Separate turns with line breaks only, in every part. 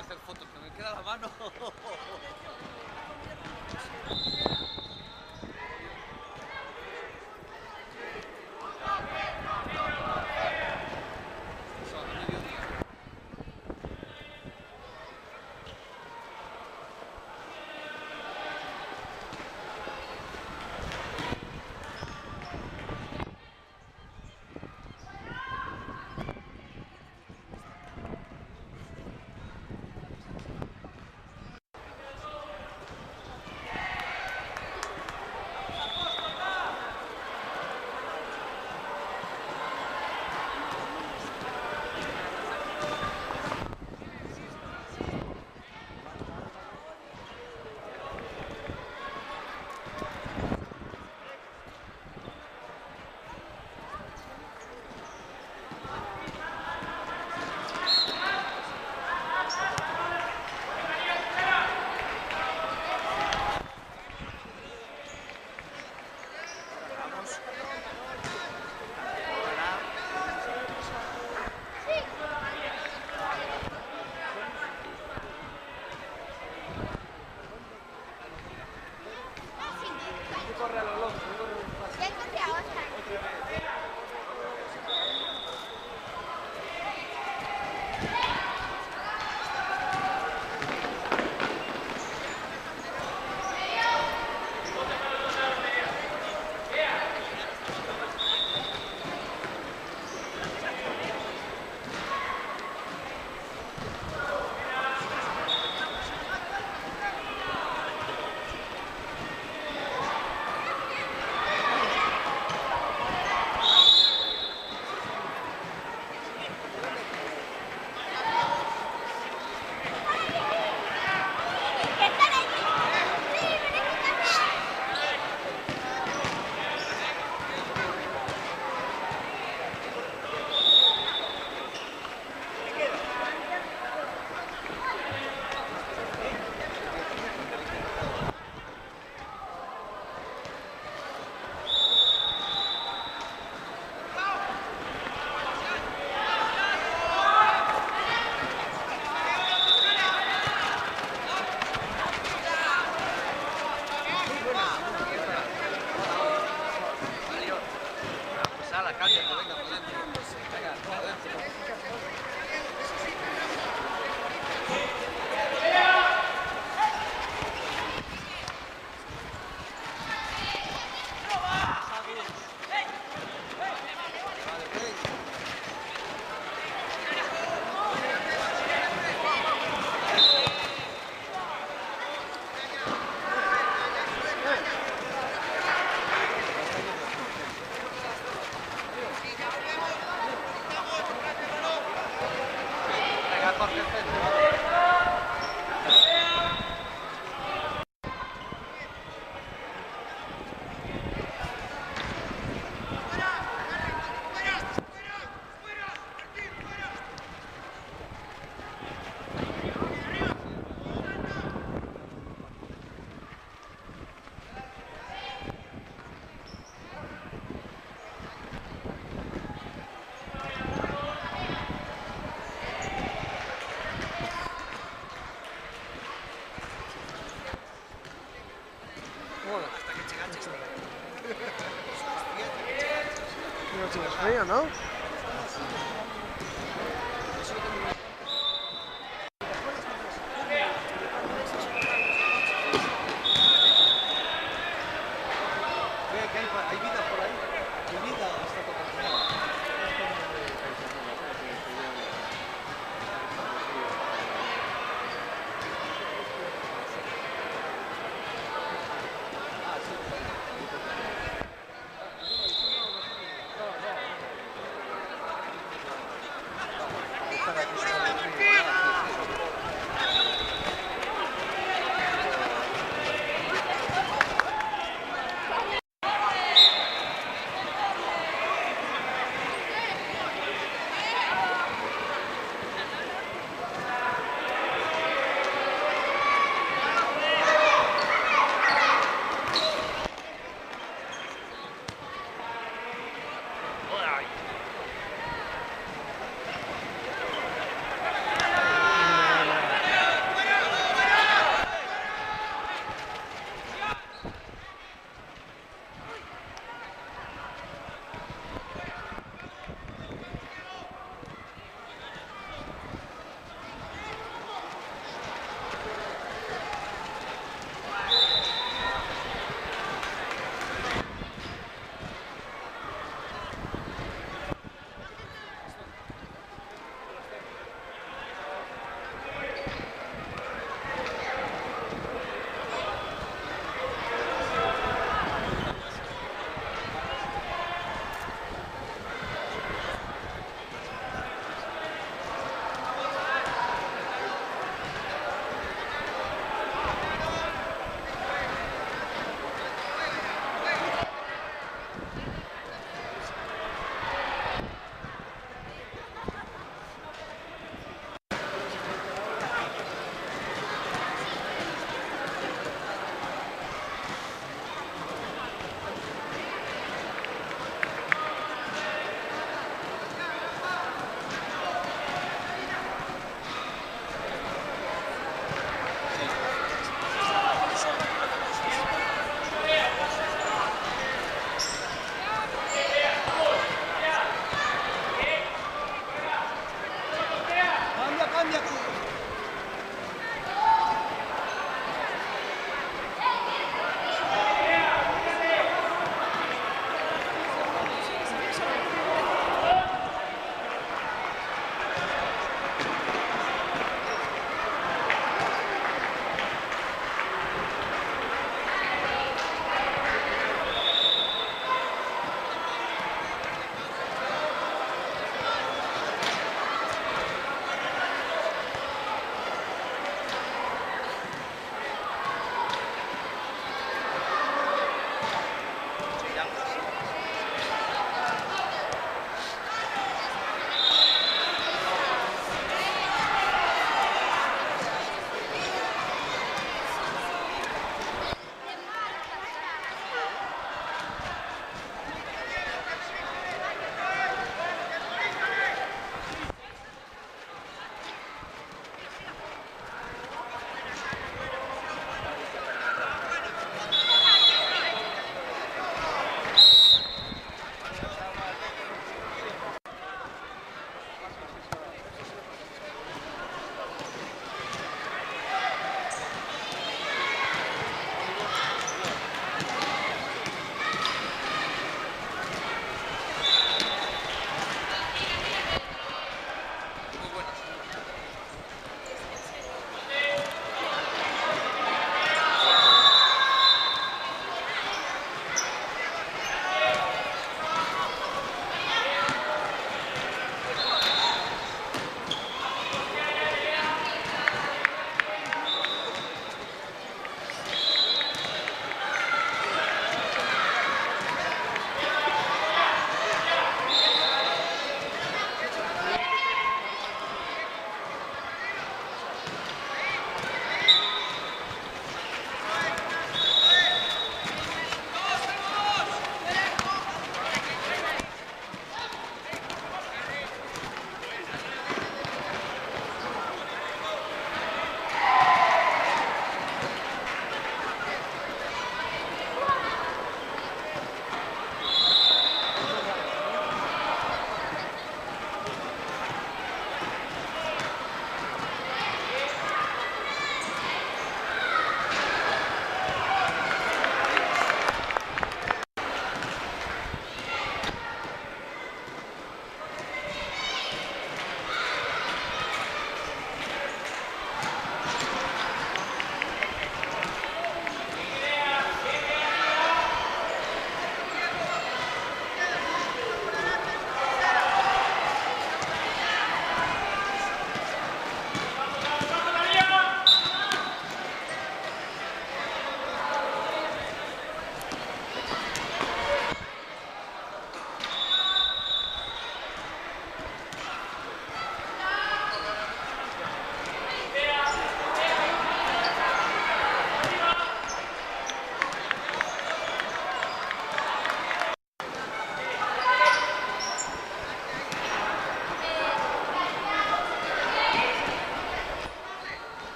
puede hacer fotos, que me queda la mano.
No tienes frío, ¿no?
Hay vida por ahí. Hay vida hasta tocar.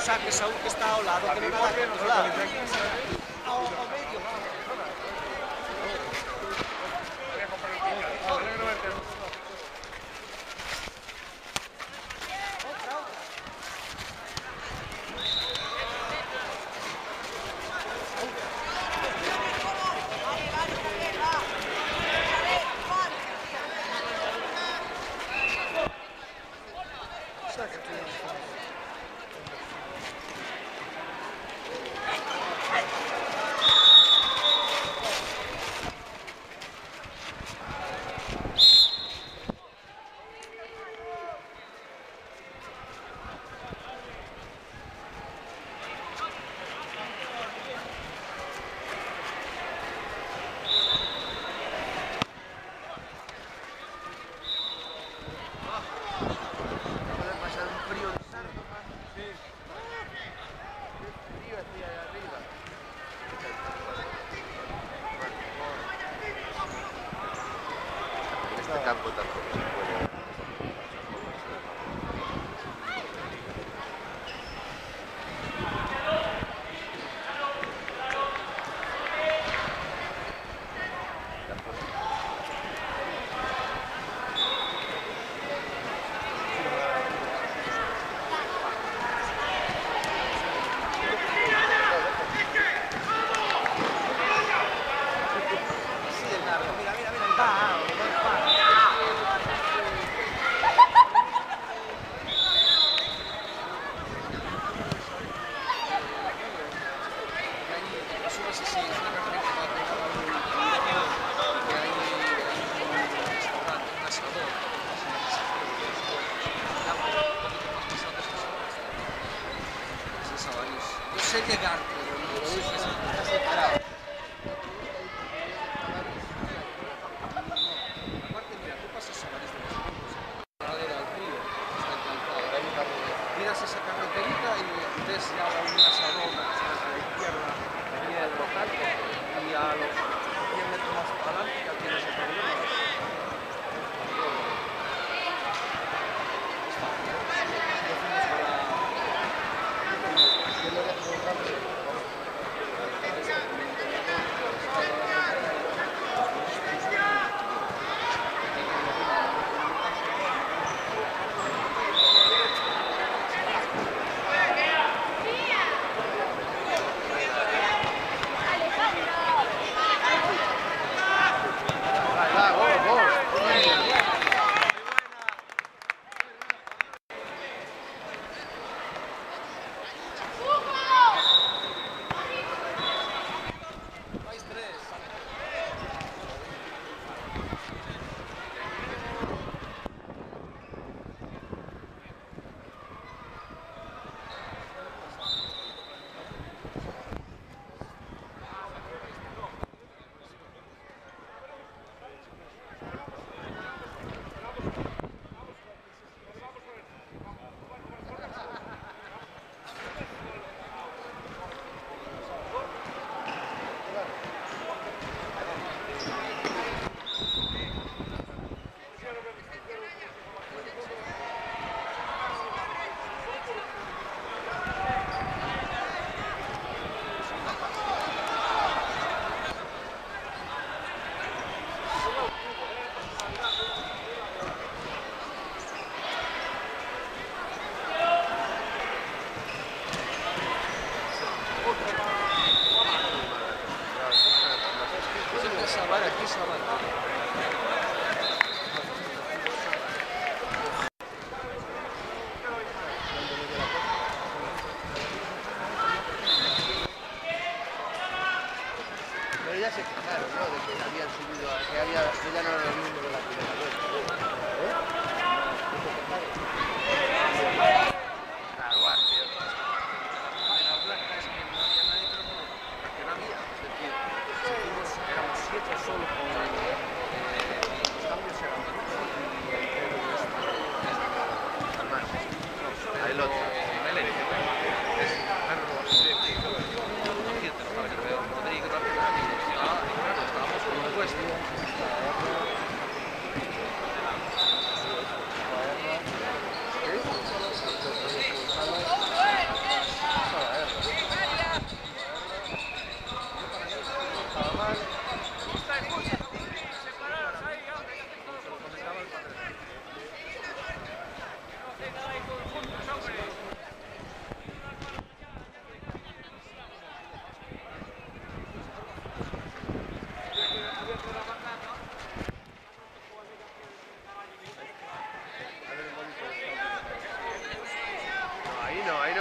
saque Saúl que está ao lado, que non nada que controlar. Ao medio,
este campo tampoco se puede. sé llegar, pero no sé si está separado. Aparte, mira, tú pasas a varios de los puntos, paradera al río, está encantado. Miras esa carreterita y ves ya un asadón a la izquierda, aquí el local, y a los 100 metros más adelante ya tienes el problema. Vai, vamos, vamos.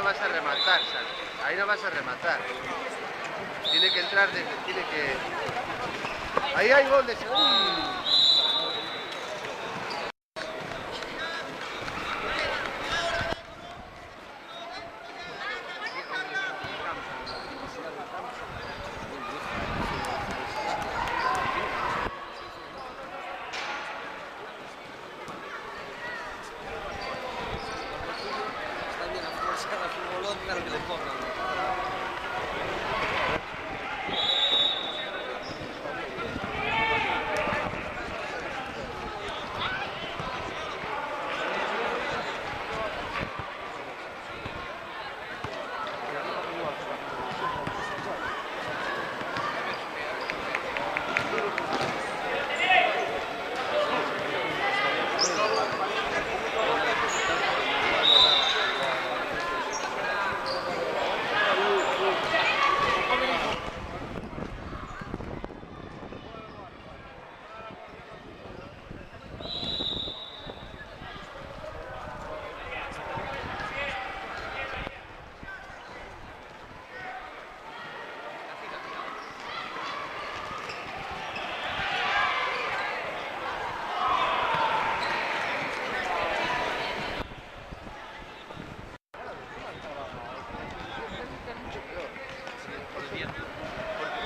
no vas a rematar, ¿sabes? Ahí no vas a rematar. Tiene que entrar desde... Tiene que... Ahí hay gol de...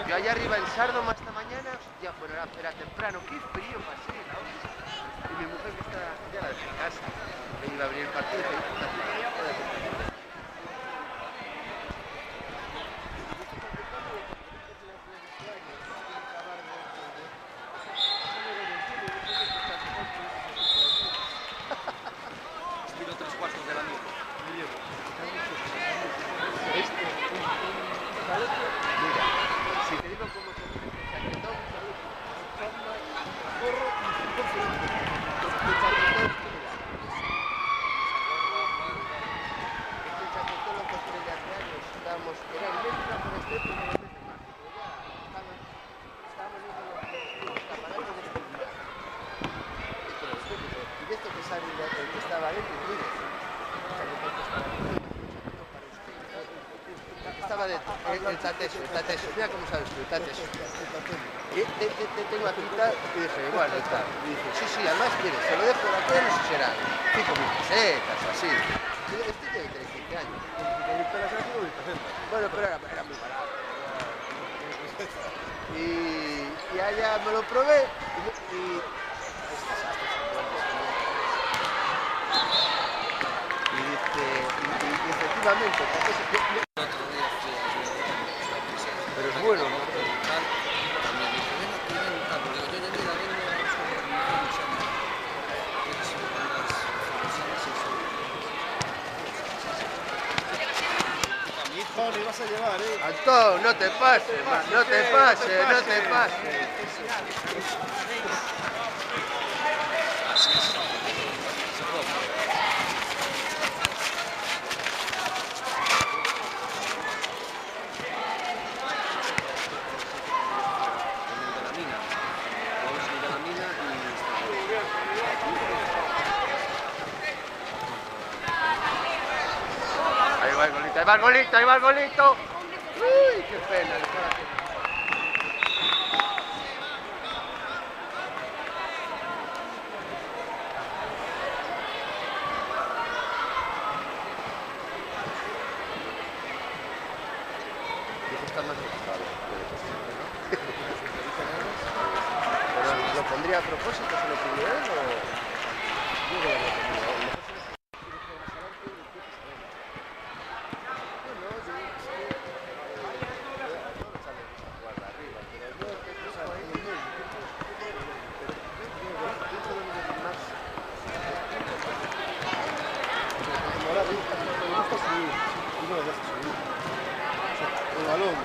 Yo allá arriba en Sardoma esta mañana, ya bueno, era temprano, qué frío pasé, ¿no? Y mi mujer que está, ya la dejé en casa, que iba a venir el partido, y dije, si te digo cómo se dice chaquetón, gorro y chaquetón, este chaquetón lo compré de hace años, estábamos, era el México por este, pero no de marzo, pero ya estábamos viendo los escaparates de seguridad. Y de esto que sale el que estaba dentro, mire, el chaquetón que estaba dentro. Estaba dentro, el tateso, mira cómo sabes tú, el tateso. Y tengo aquí tal, y dije, igual, está. Y dice, sí, además, mire, se lo dejo a aquel, no sé si será 5.000 pesetas o así. Este tiene 15 años. Bueno, pero era muy barato. Y allá me lo probé y dice, y efectivamente, pero es bueno, ¿no?
Antón, ibas a llevar,
Antón, no te pases, no te pases, no te pases. Ahí va el golito, ahí va el golito. Uy, qué pena. Está más ocupado. Pero lo pondría a propósito, se lo pidió él o... Yo creo que lo pondría él.
El balón.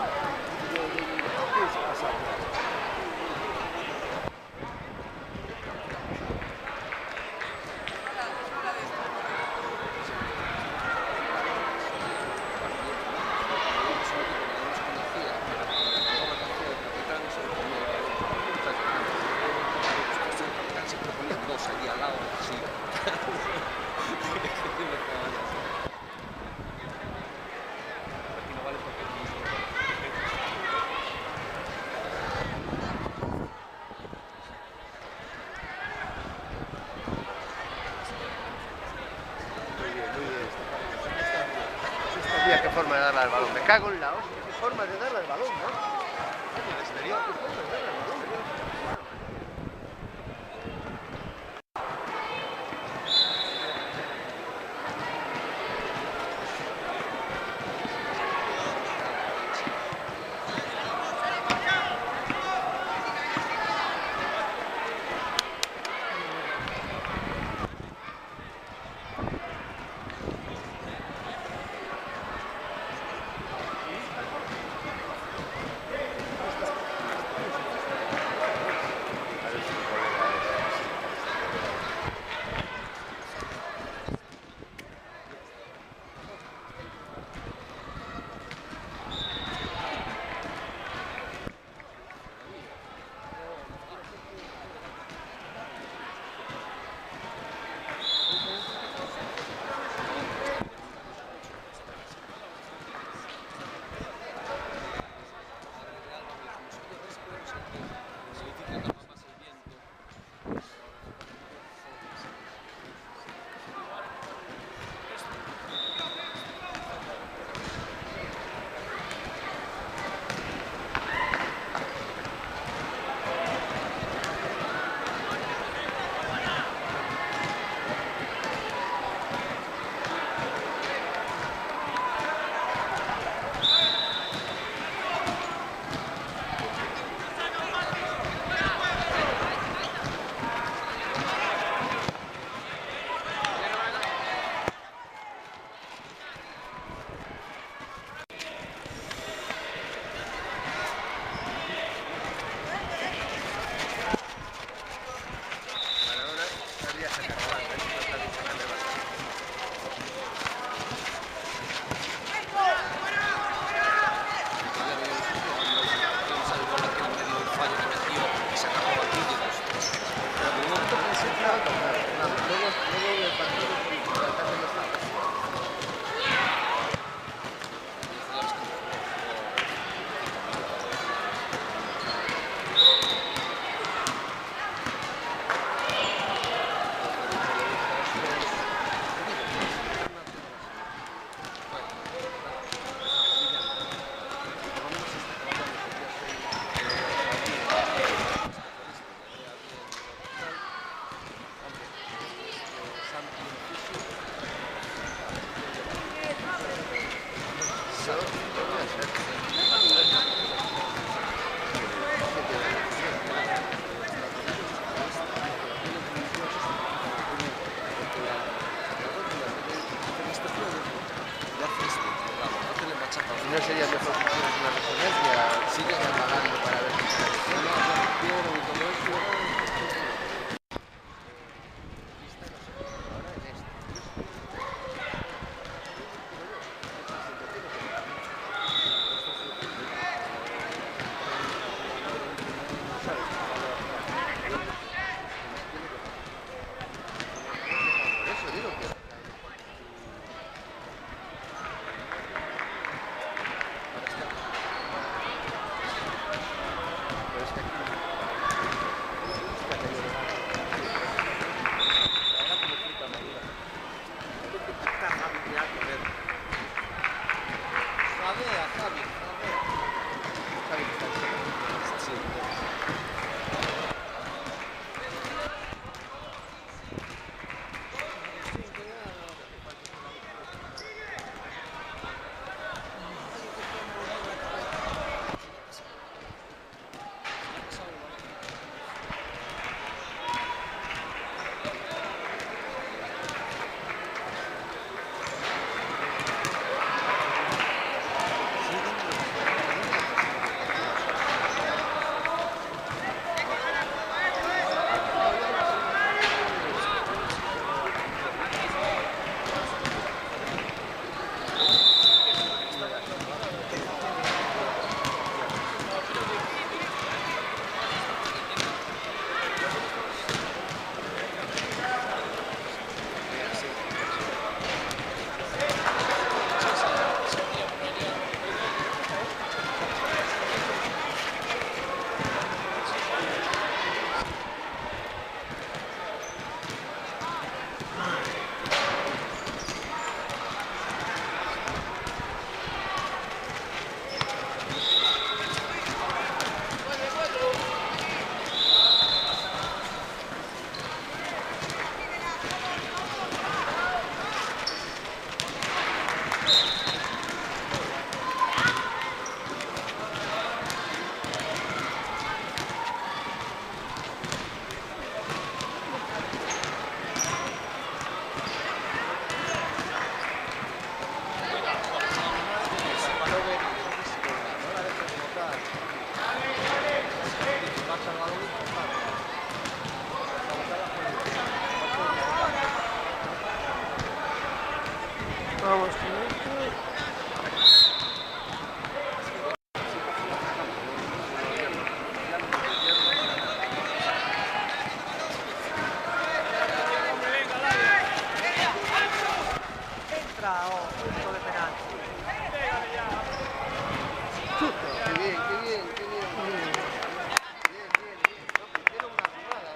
Hostia, qué forma de darle al balón. Me cago en la hostia, qué forma de darle al balón, ¿no? Coño, ¿en serio? ¿Qué forma de darle al balón? No sería mejor que hicieras una resonancia, sigues apagando para ver si
Entra o punto de penalti.
Qué bien, qué bien, qué bien. Bien, bien, bien. No, hicieron una jugada.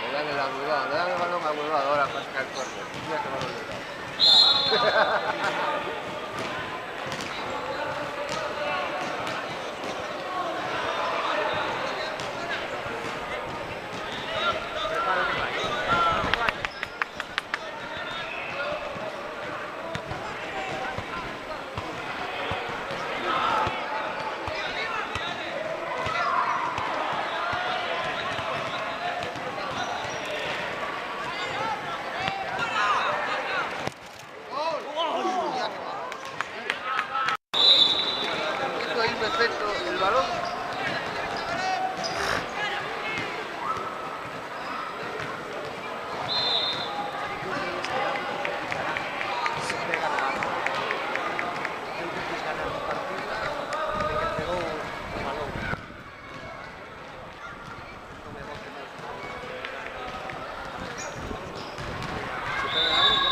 Le dan el Abuibao, le dan el balón a Abuibao ahora para sacar el córner. Mira qué balón le da. Hizo ahí perfecto el balón.
Se pega la mano. El Betis gana el partido de que pegó el balón. No me rompe más. Se pega la mano.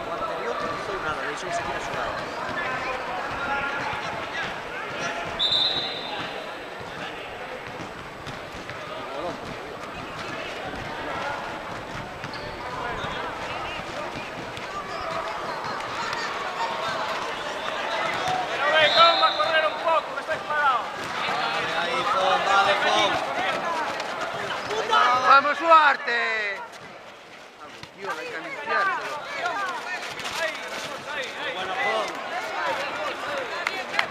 O anterior no hizo nada, de hecho enseguida sudado. Ahí, Fon, vale, Fon.
¡Vamos, Suarte! Vamos, tío, hay que limpiárselo.
Bueno, Fon.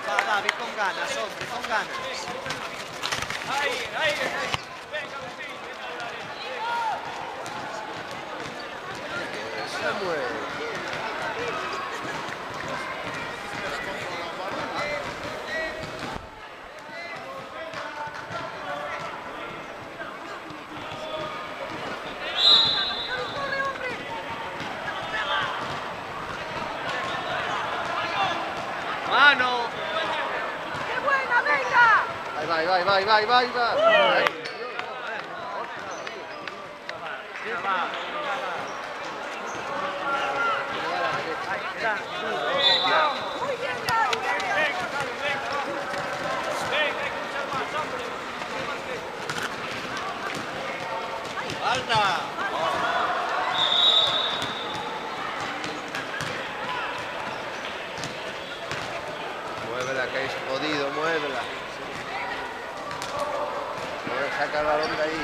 Va, David, con ganas, hombre, con ganas.
Samuel.
¡Mano!
Ahí va, ahí va, ahí va, ahí va, ahí va, ahí va. Ahí.
¡Falta!
Muévela, que es jodido, muévela. Saca el balón de ahí.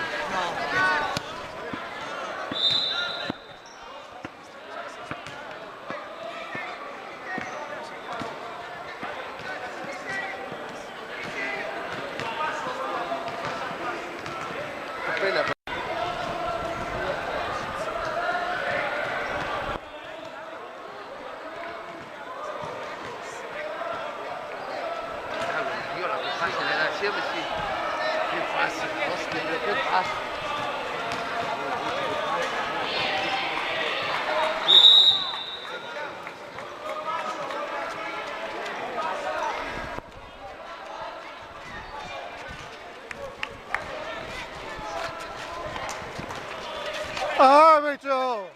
Qué pena. Tío, la que pasa, le da siempre sí. Qué fácil, hostia, pero qué fácil. ¡Árbitro!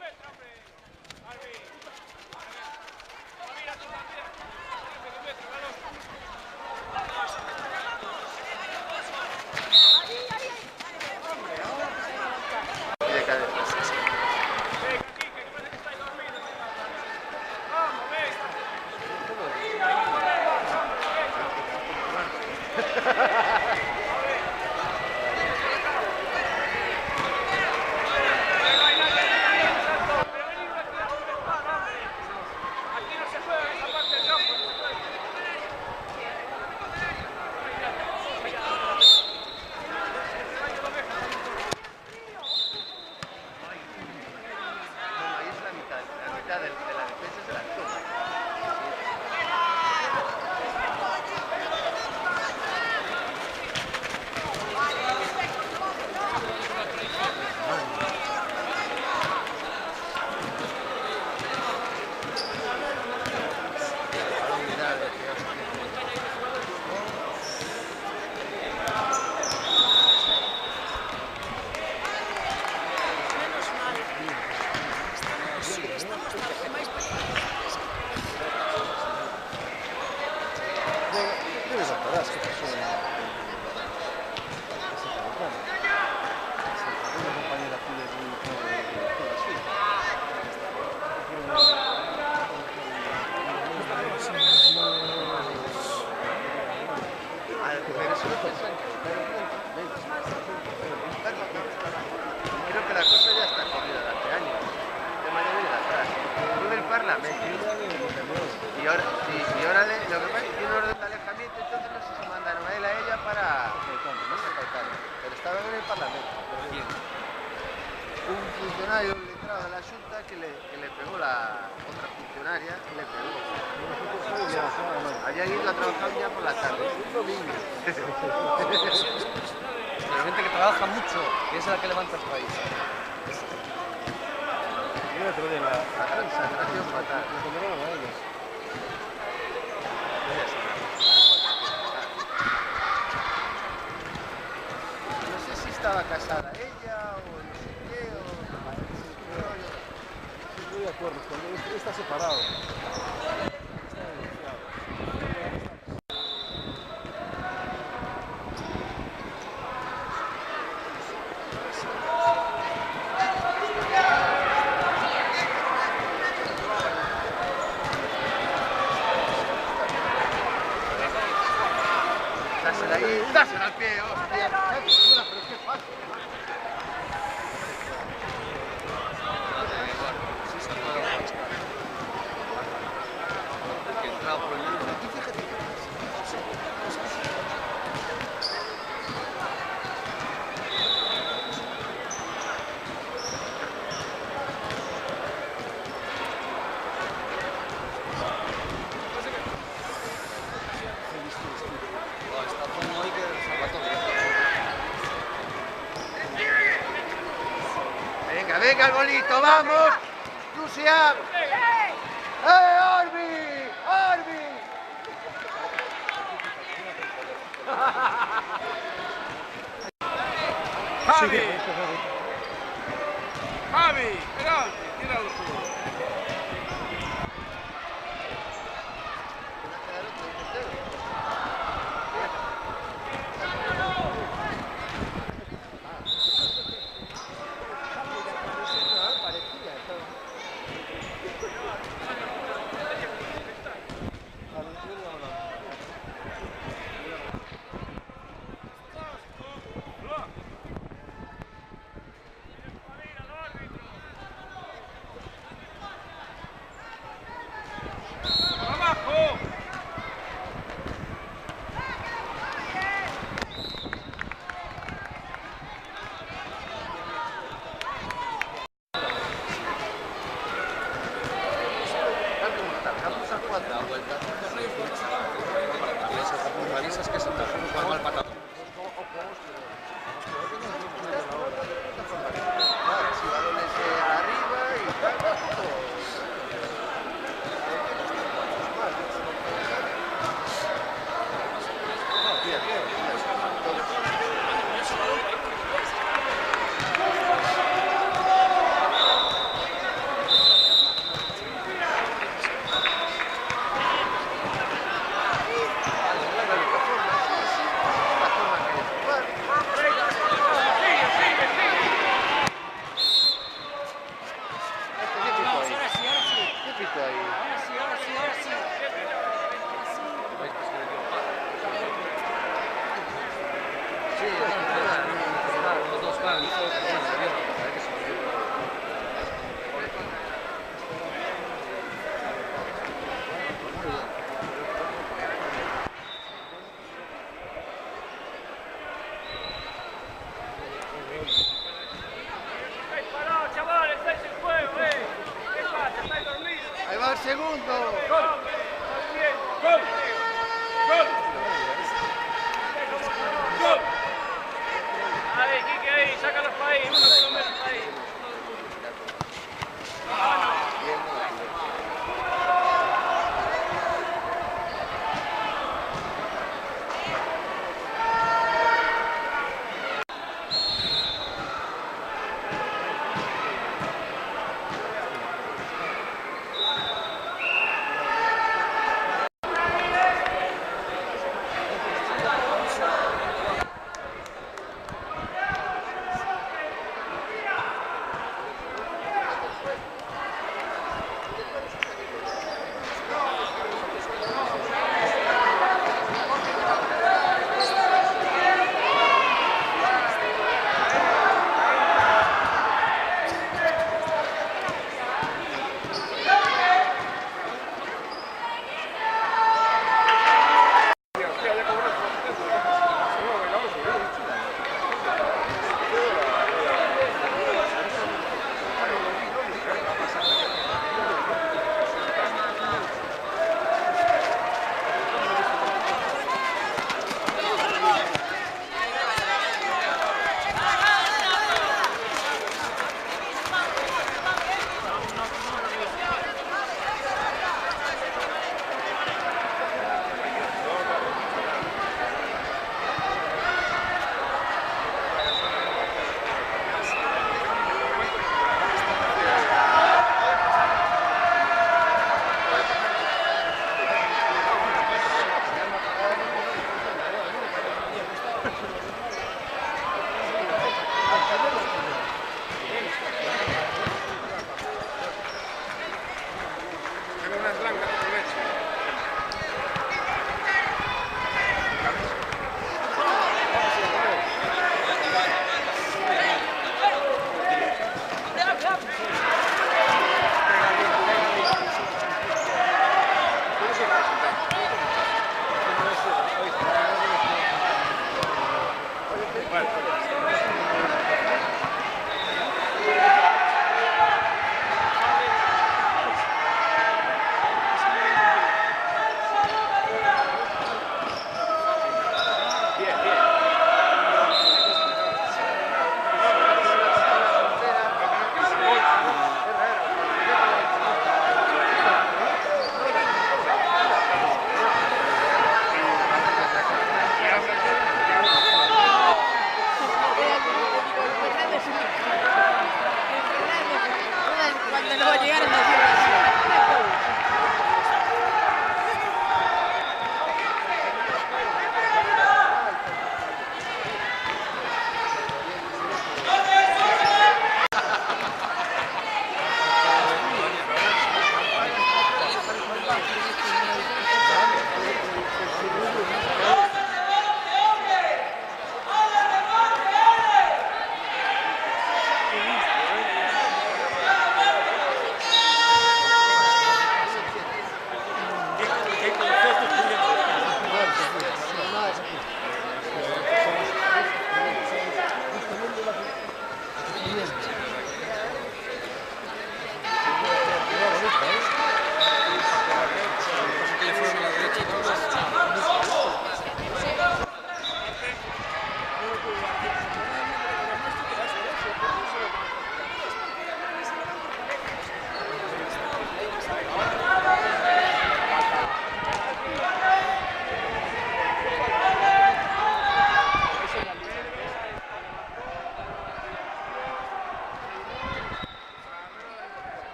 Y de cadena.
¿Quién?
Un funcionario letrado de la Xunta que le pegó la otra funcionaria, le pegó. Había ido a trabajar ya por la tarde, un domingo.
Pero gente que trabaja mucho, que es la que levanta el país.
La concentración fatal. No sé si estaba casada ella o no sé qué, o...
Estoy de acuerdo, cuando él está separado. Está divorciado.
Dásela ahí, dásela al pie, hostia. Pero qué fácil.
Que entraba por el libro.
Aquí fíjate qué
Esta zona hoy que salva todo.
Venga, venga el bolito, vamos. Lucia. Orbi! Orbi!
Javi,
Javi, penalti, tíralo tú. ¡Abajo!
Vamos a jugar la vuelta.
Avisas que se te juega mal patado.
Si balones arriba y tal.
Los dos van,
¡Estáis parados, chavales! ¡Estáis en juego, ¿Qué pasa? ¿Estáis dormidos?
Ahí va el segundo.
¡Gol! ¡Muy bien! ¡Gol! ¡Gol! ¡Gol! Ahí, Quique, ahí, sácalos para ahí, uno por lo menos ahí.
Tengo unas blancas con leche.
Cuando no va a llegar a la ciudad.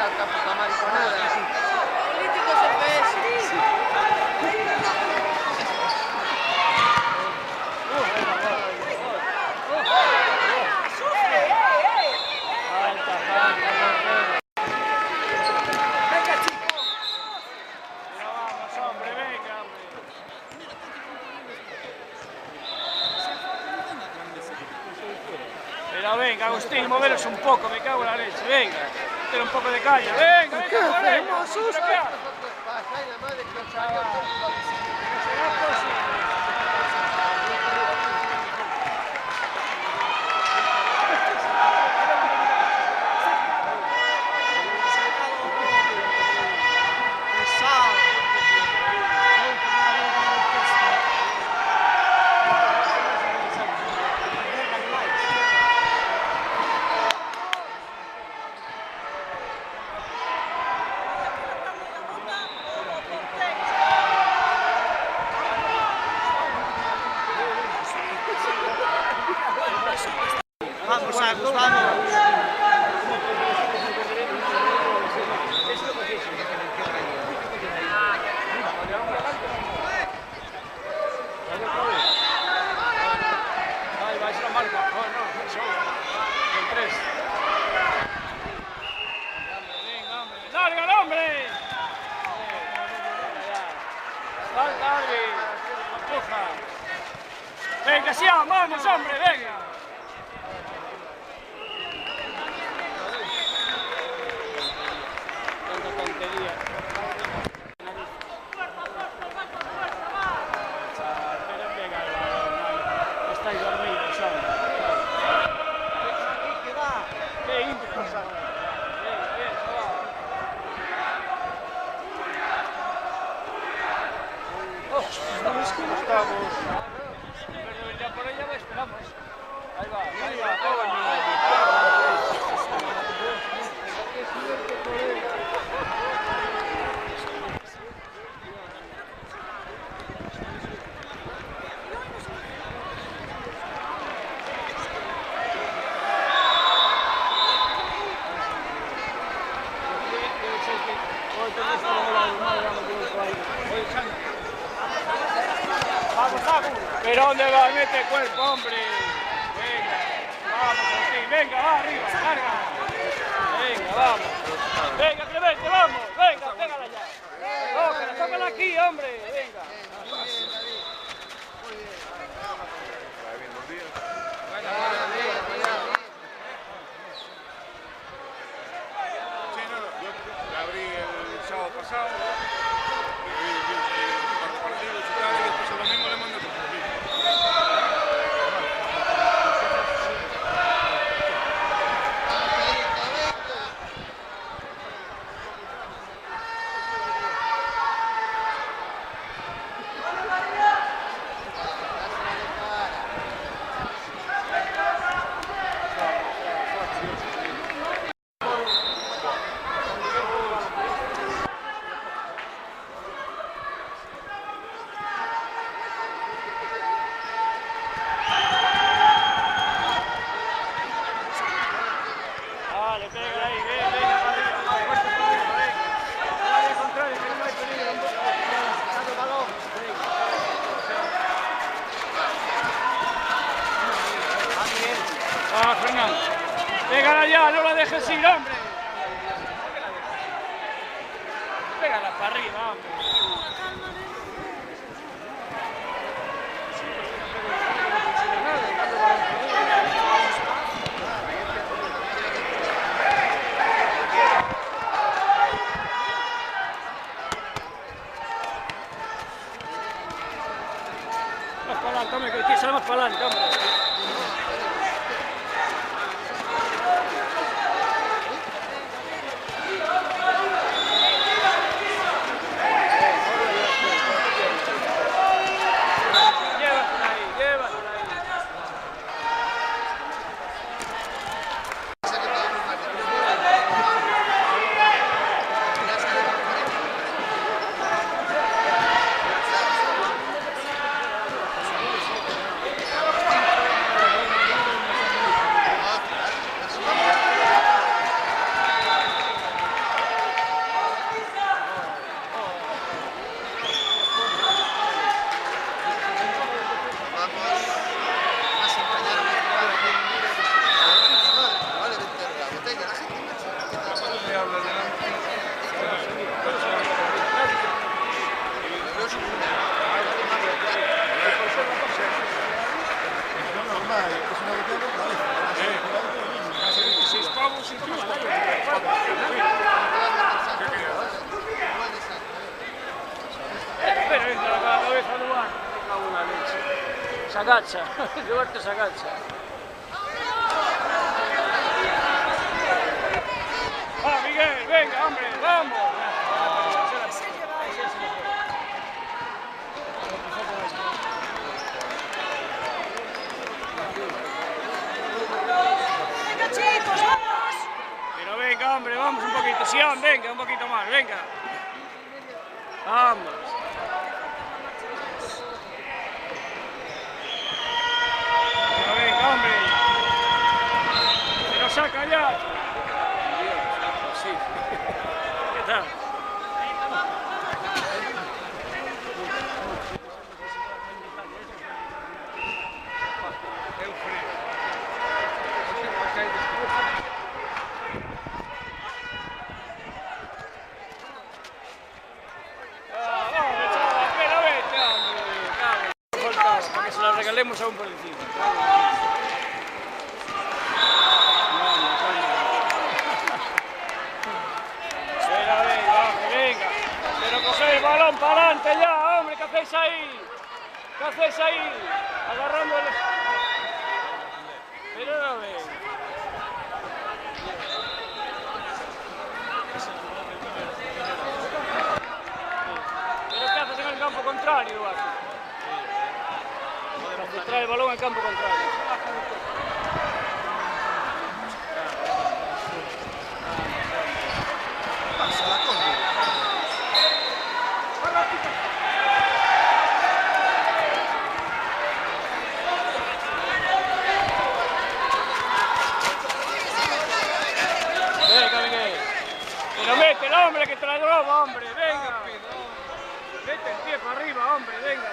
al campo para mariconada.
Políticos FPS.
Pero venga, Agustín, moveros un poco, me cago en la leche, venga. Ten un poco de caña, venga, venga, venga.
Pasa y la madre que os salió todo.
Será posible.
Vamos, Agus, vamos.
Ahí va, es la marca. No, eso. El 3. Venga, hombre. ¡Larga, hombre! Falta, Adri. Empuja. Venga, sí, vamos, hombre, venga. Tanta tontería. Pero pega el balón, estáis dormidos, hombre. ¡Qué íntimo! Bien, chaval. No es que no estamos. Pero ya por ella lo esperamos. Ahí va, ¿Pero dónde va? Mete cuerpo, hombre. Venga, vamos, Agustín. Venga, va arriba, carga. Venga, vamos. Venga, Clemente, vamos. Venga, pégala ya. Tócala aquí, hombre. Venga.
Sí, no, yo la abrí el sábado pasado, vi un par de partidos y tal, y después el domingo le mandé otro partido.
Vale, pega ahí, venga, para arriba. Fuerte para arriba, venga. Al área contraria, que no hay peligro. Dando el balón. Ah, Fernando. Pégala ya, no la dejes ir, hombre. Pégala para arriba, hombre. Más para adelante, hombre, que el tío sale más para adelante, hombre. Llévatela ahí, llévatela ahí. Se agacha, Duarte se agacha. ¡Va, Miguel! ¡Venga, hombre! ¡Vamos!
Venga, chicos, vamos.
Pero venga, hombre, vamos un poquito. Sian, venga, un poquito más, venga. Vamos. Pero venga, hombre. Se lo saca ya. ¿Qué tal? Para que se la regalemos a un policía. Venga. Pero coged el balón para adelante ya, hombre, ¿qué hacéis ahí? ¿Qué hacéis ahí? Agarrándole. Pero no ve. ¿Pero qué haces en el campo contrario, Duarte? Trae el balón al campo contrario.
Pasa la cosa.
Venga, Miguel. Pero mete el hombre que te la roba, hombre. Venga. Mete el pie para arriba, hombre. Venga.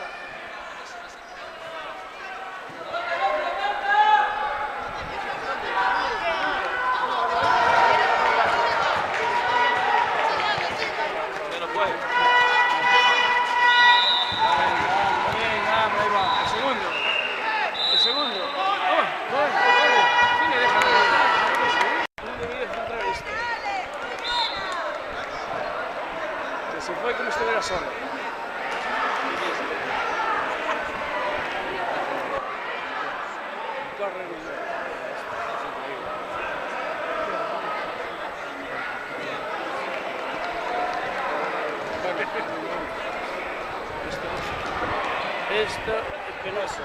Se fue como si estuviera solo. Corre Miguel. Esto es penoso.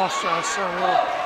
Nossa Senhora.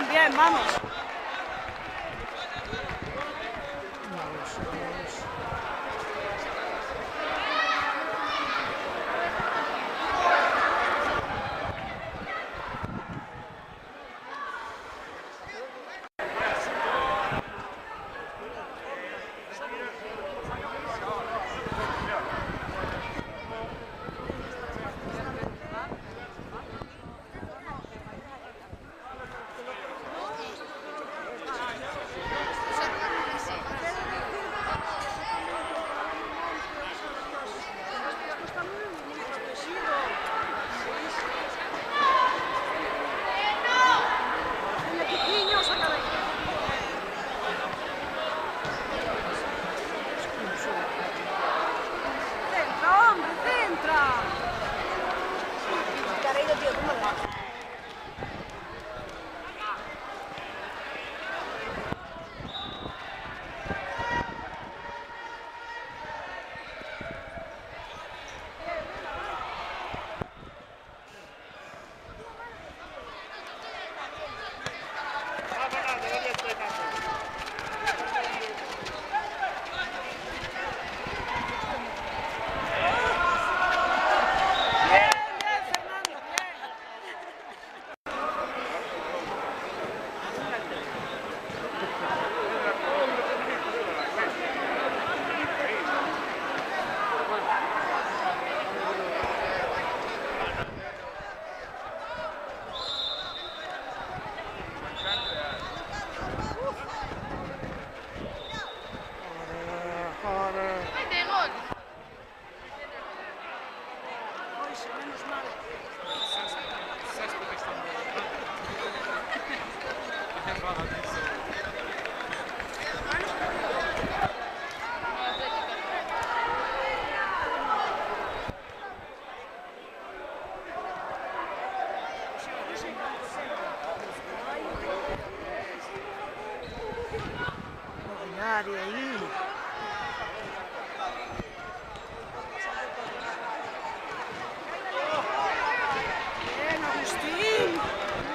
Bien, vamos. eso, menos mal.
Ordinaria aí.
Bien, Agustín.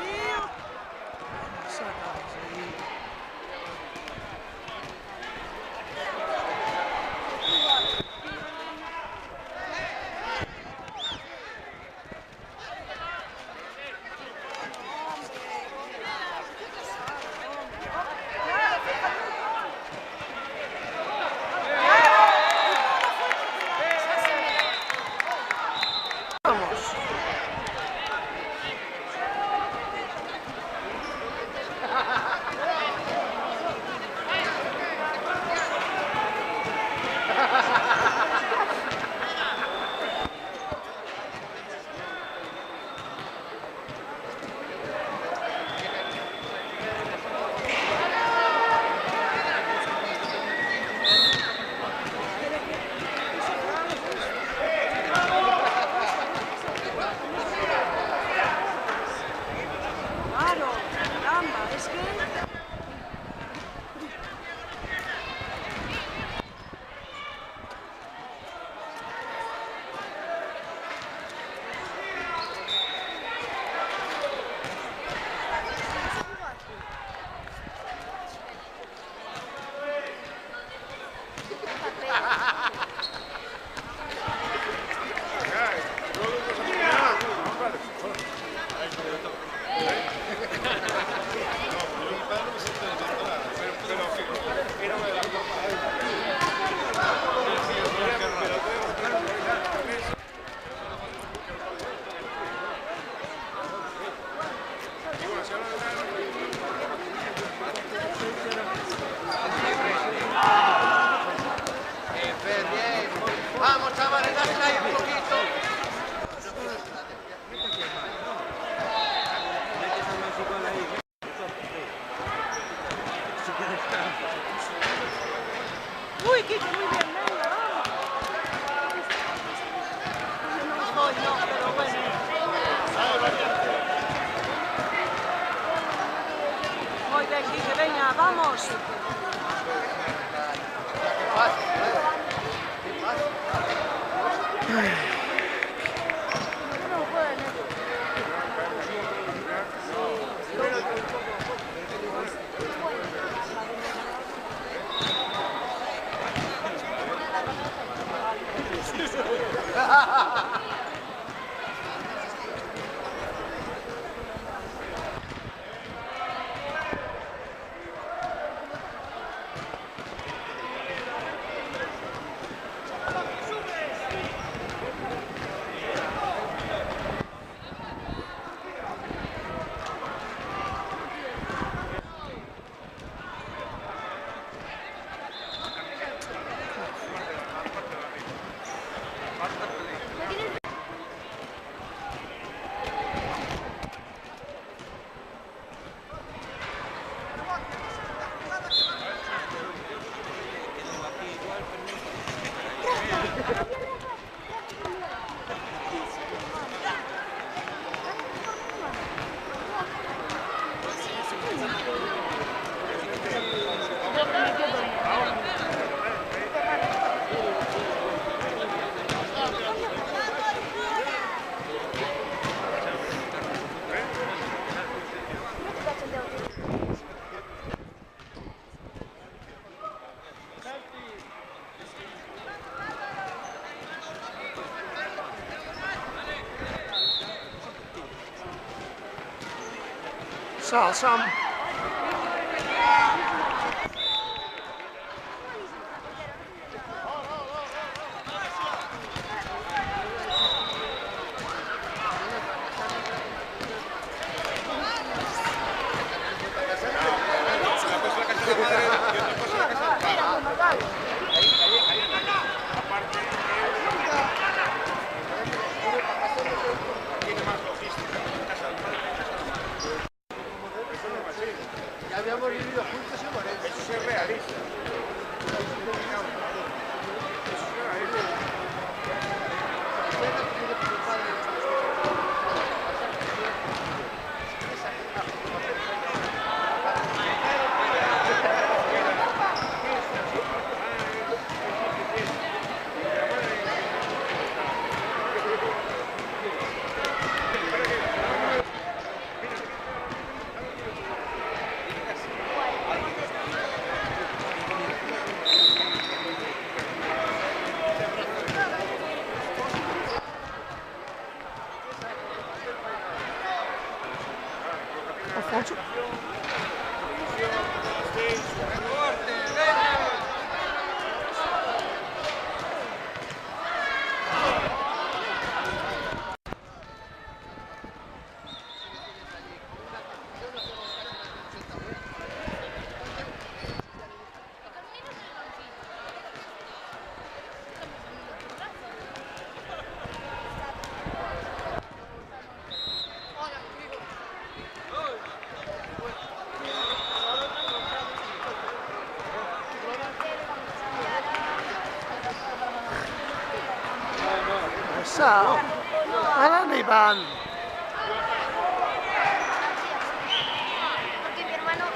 Mío.
Sacas aí. Vamos.
Claro, caramba, es que...
Bien. Vamos, chavales, dale ahí un poquito.
Uy, Kike, muy bien, venga, vamos. No voy, no, pero bueno. Muy bien, Kike, venga, vamos.
¿Qué pasa? ¿Qué pasa?
No pueden,
Sal, Sam. Ciao, ahora Iván.
Porque mi hermano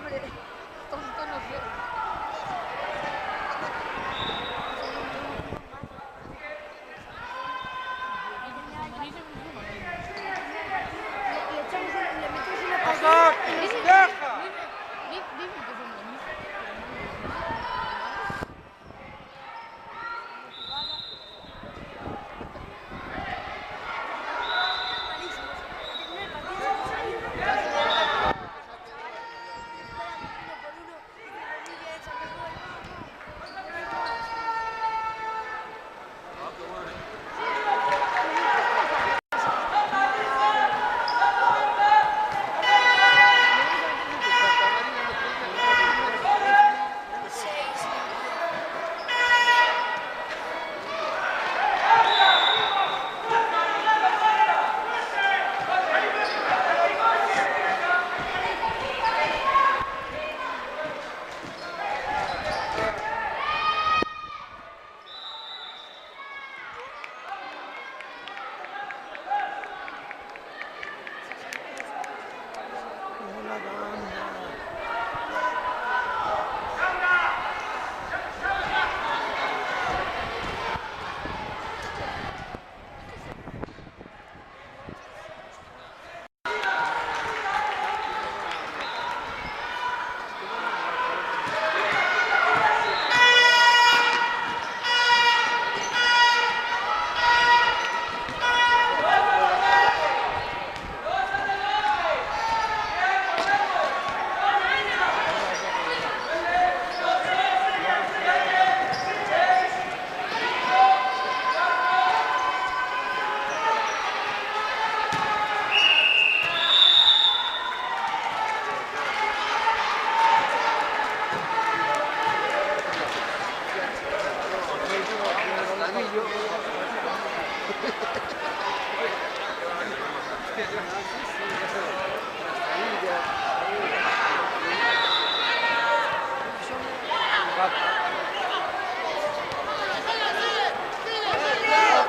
Pobre. Tonto no sé. Le metes una
¡Pasa! ¡Deja!
Dime que son buenísimos.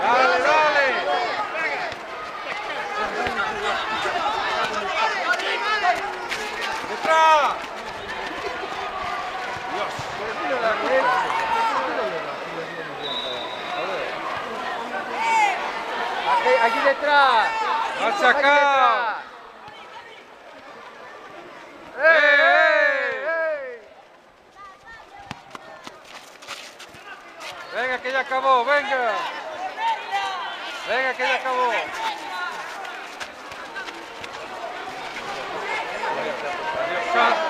¡Dale, dale! ¡Detrás!
Aquí detrás.
¡Machacao! Venga, que ya acabó, venga. Venga, que ya acabó. Dios santo.